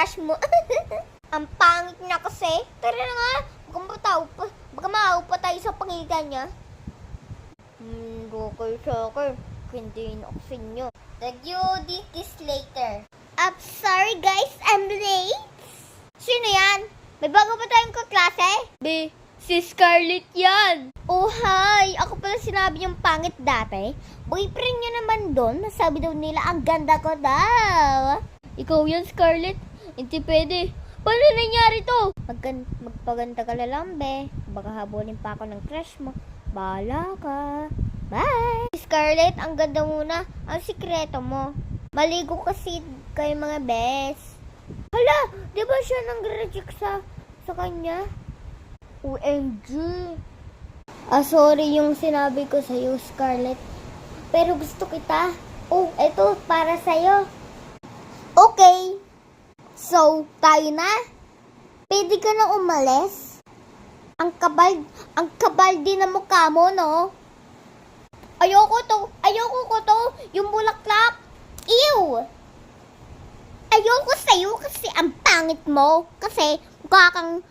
crush mo. Ang pangit niya kasi. Tara na nga. Baka maaw pa tayo sa pangitan niya. Okay sa akin. Hindi na ako sa inyo. Review this later. Sorry guys, I'm late. Sino yan? May bago pa tayong kaklase? Si Scarlett yan. Oh, hi. Ako pala sinabi niyang pangit dati. Boyfriend niya naman doon. Nasabi daw nila, ang ganda ko daw. Ikaw yan, Scarlett. Hindi pwede. Paano nangyari to? Magpaganda ka na lang, be. Baka habulin pa ako ng crush mo. Bahala ka. Bye. Scarlett, ang ganda muna. Ang sikreto mo. Maligo kasi kayo mga bes. Hala, di ba siya nang reject sa kanya? OMG. Sorry yung sinabi ko sa'yo, Scarlett. Pero gusto kita. Oh, eto, para sa'yo. Okay. So, tayo na? Pwede ka na umalis? Ang kabal din na mukha mo, no? Ayoko ko to. Yung bulaklak. Ew! Ayoko sa'yo kasi ang pangit mo. Kasi mukha kang